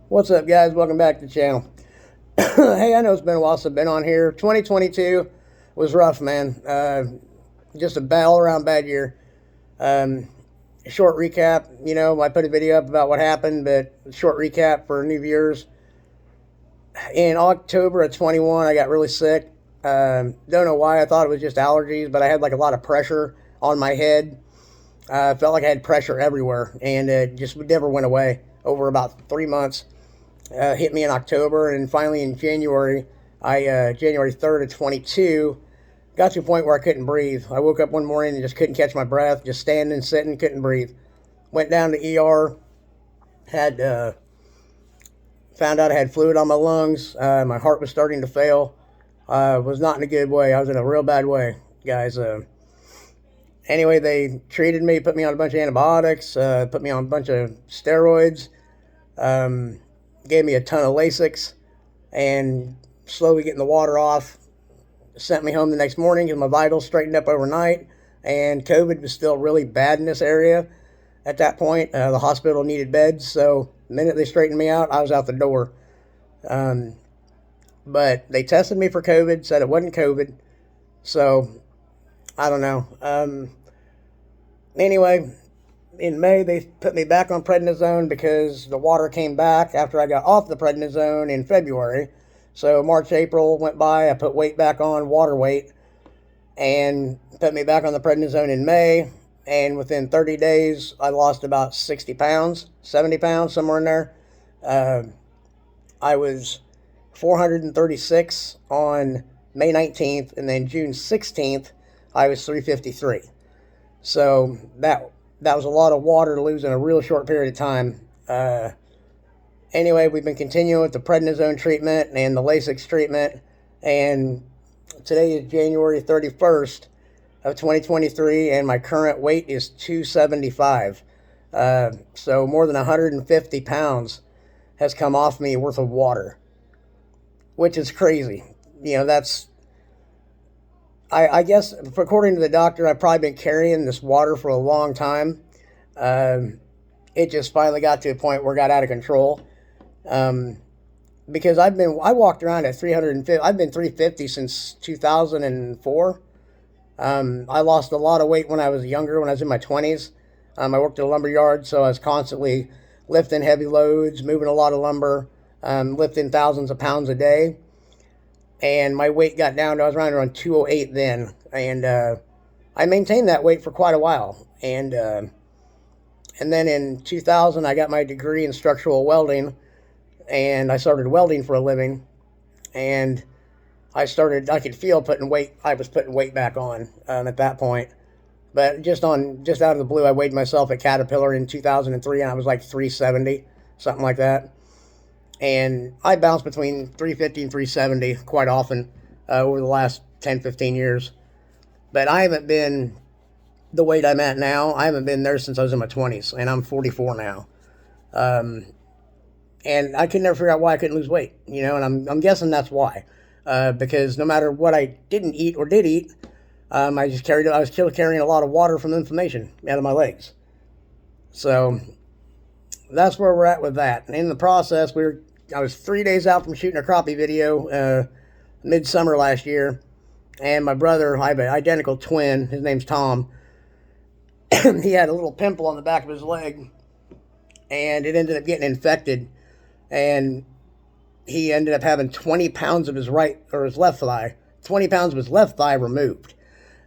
What's up, guys? Welcome back to the channel. Hey, I know it's been a while since I've been on here. 2022 was rough, man. Just a all-around bad year. Um, Short recap, I put a video up about what happened, but short recap for new viewers. In October of 21, I got really sick. Don't know why. I thought it was just allergies, but I had like a lot of pressure on my head. Felt like I had pressure everywhere, and it just never went away over about 3 months. Hit me in October, and finally in January, January 3rd of 22, got to a point where I couldn't breathe. I woke up one morning and just couldn't catch my breath, just standing, sitting, couldn't breathe. Went down to ER, had found out I had fluid on my lungs. My heart was starting to fail. Was not in a good way. I was in a real bad way, guys. Anyway, they treated me, put me on a bunch of antibiotics, put me on a bunch of steroids. Gave me a ton of Lasix, and slowly getting the water off. Sent me home the next morning because my vitals straightened up overnight, and COVID was still really bad in this area at that point. The hospital needed beds, so the minute they straightened me out, I was out the door. But they tested me for COVID, said it wasn't COVID, so I don't know. Anyway, in May, they put me back on prednisone because the water came back after I got off the prednisone in February. So March, April went by, I put weight back on, water weight, and put me back on the prednisone in May. And within 30 days, I lost about 60 pounds, 70 pounds, somewhere in there. I was 436 on May 19th, and then June 16th, I was 353. So that was a lot of water to lose in a real short period of time. Anyway, we've been continuing with the prednisone treatment and the Lasix treatment, and today is January 31st of 2023, and my current weight is 275. So more than 150 pounds has come off me worth of water, which is crazy. I guess, according to the doctor, I've probably been carrying this water for a long time. It just finally got to a point where it got out of control. Because I walked around at 350. I've been 350 since 2004. I lost a lot of weight when I was younger, when I was in my 20s. I worked at a lumber yard, so I was constantly lifting heavy loads, moving a lot of lumber, lifting thousands of pounds a day. And my weight got down to, I was around 208 then. And I maintained that weight for quite a while. And then in 2000, I got my degree in structural welding, and I started welding for a living. And I could feel I was putting weight back on at that point. But just out of the blue, I weighed myself at Caterpillar in 2003, and I was like 370, something like that. And I bounced between 350 and 370 quite often over the last 10, 15 years. But I haven't been the weight I'm at now. I haven't been there since I was in my 20s, and I'm 44 now. And I could never figure out why I couldn't lose weight, and I'm guessing that's why. Because no matter what I didn't eat or did eat, I was still carrying a lot of water from inflammation out of my legs. So that's where we're at with that. And in the process, I was 3 days out from shooting a crappie video midsummer last year, and my brother, I have an identical twin, his name's Tom. He had a little pimple on the back of his leg, and it ended up getting infected, and he ended up having 20 pounds of his left thigh, 20 pounds of his left thigh removed.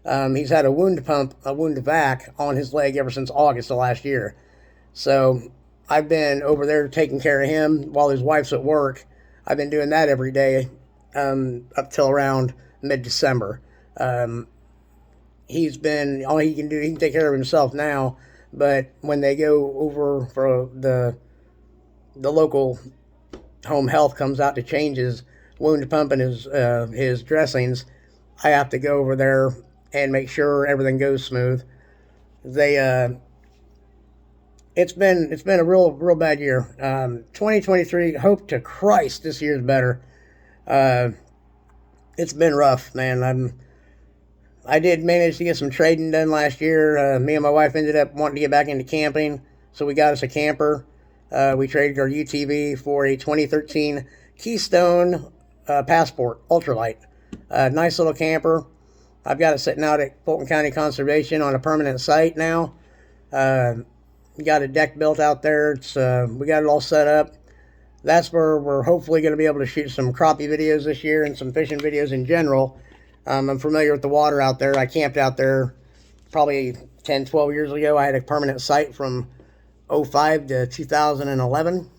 He's had a wound vac on his leg ever since August of last year. So I've been over there taking care of him while his wife's at work. I've been doing that every day up till around mid-December. He can take care of himself now, but when they go over for the local home health comes out to change his wound pump and his dressings, I have to go over there and make sure everything goes smooth. It's been a real bad year. 2023, hope to Christ this year's better. It's been rough, man. I did manage to get some trading done last year. Me and my wife ended up wanting to get back into camping, so we got us a camper. We traded our UTV for a 2013 Keystone Passport Ultralight. Nice little camper. I've got it sitting out at Fulton County Conservation on a permanent site now. We got a deck built out there. We got it all set up. That's where we're hopefully going to be able to shoot some crappie videos this year and some fishing videos in general. I'm familiar with the water out there. I camped out there probably 10, 12 years ago. I had a permanent site from 05 to 2011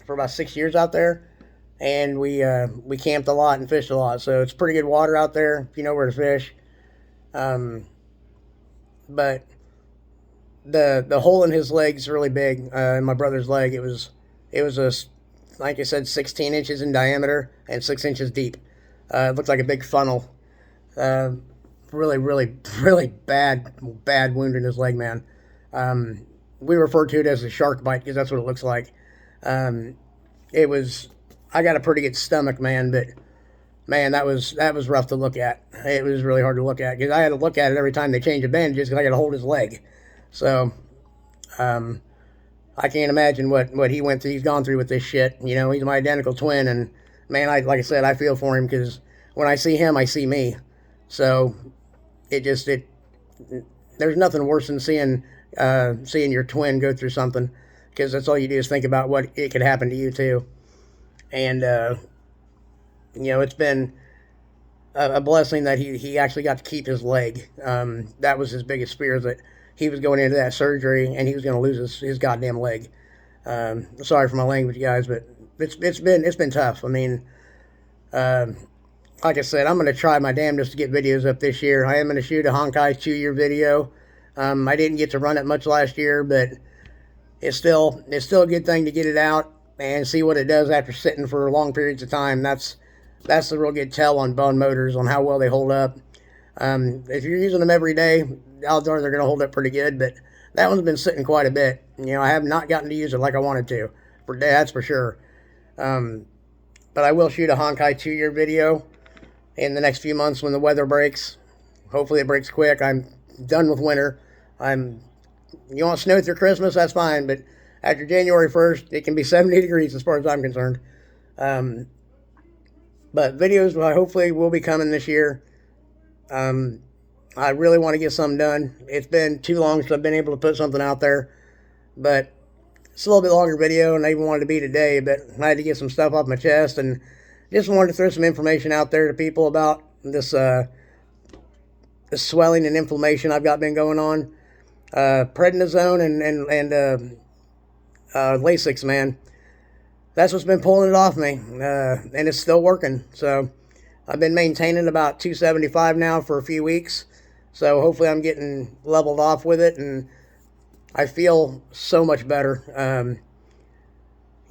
for about 6 years out there. And we camped a lot and fished a lot. So it's pretty good water out there if you know where to fish. But the hole in his leg is really big. In my brother's leg, it was like I said, 16 inches in diameter and 6 inches deep. It looked like a big funnel. Really, really, really bad wound in his leg, man. We refer to it as a shark bite because that's what it looks like. I got a pretty good stomach, man, but man, that was rough to look at. It was really hard to look at because I had to look at it every time they changed the bandages because I got to hold his leg. So, I can't imagine what he went through. He's gone through with this shit. You know, he's my identical twin, and man, like I said, I feel for him because when I see him, I see me. So, there's nothing worse than seeing your twin go through something, because that's all you do is think about what it could happen to you too. And it's been a blessing that he actually got to keep his leg. That was his biggest fear, that he was going into that surgery and he was going to lose his goddamn leg. Sorry for my language, guys, but it's been tough. I mean, like I said, I'm going to try my damnedest to get videos up this year. I am going to shoot a Honkai 2-year video. I didn't get to run it much last year, but it's still a good thing to get it out and see what it does after sitting for long periods of time. That's the real good tell on Bone Motors, on how well they hold up. If you're using them every day, odds are they're going to hold up pretty good, but that one's been sitting quite a bit. You know, I have not gotten to use it like I wanted to. That's for sure. But I will shoot a Honkai 2-year video in the next few months when the weather breaks. Hopefully it breaks quick. I'm done with winter. You want snow through Christmas, that's fine, but after January 1st, it can be 70 degrees as far as I'm concerned. But videos hopefully will be coming this year. I really want to get something done. It's been too long since I've been able to put something out there, but it's a little bit longer video, and I even wanted to be today, but I had to get some stuff off my chest, and just wanted to throw some information out there to people about this swelling and inflammation I've been going on. Prednisone and Lasix, man. That's what's been pulling it off me, and it's still working. So I've been maintaining about 275 now for a few weeks. So hopefully I'm getting leveled off with it, and I feel so much better.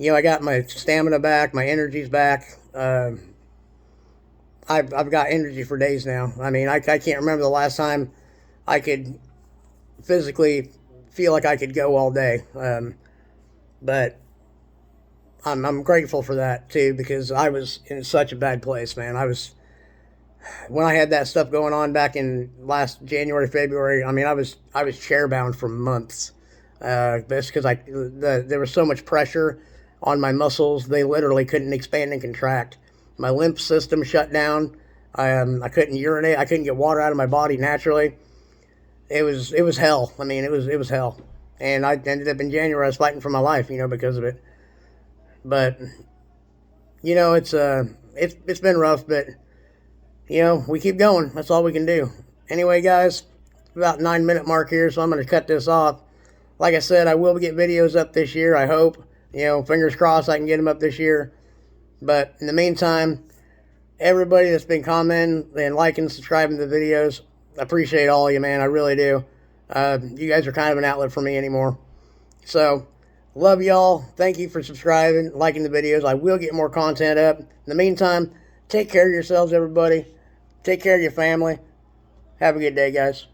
I got my stamina back, my energy's back. I've got energy for days now. I mean, I can't remember the last time I could physically feel like I could go all day. But I'm grateful for that too, because I was in such a bad place, man. When I had that stuff going on back in last January, February, I mean, I was chair-bound for months. That's because there was so much pressure on my muscles, they literally couldn't expand and contract. My lymph system shut down. I couldn't urinate. I couldn't get water out of my body naturally. It was hell. I mean, it was hell. And I ended up in January, I was fighting for my life, because of it. But, it's been rough, but, we keep going. That's all we can do. Anyway, guys, about 9-minute mark here, so I'm going to cut this off. Like I said, I will get videos up this year, I hope. Fingers crossed I can get them up this year. But in the meantime, everybody that's been commenting and liking and subscribing to the videos, I appreciate all of you, man. I really do. You guys are kind of an outlet for me anymore. So, love y'all. Thank you for subscribing, liking the videos. I will get more content up. In the meantime, take care of yourselves, everybody. Take care of your family. Have a good day, guys.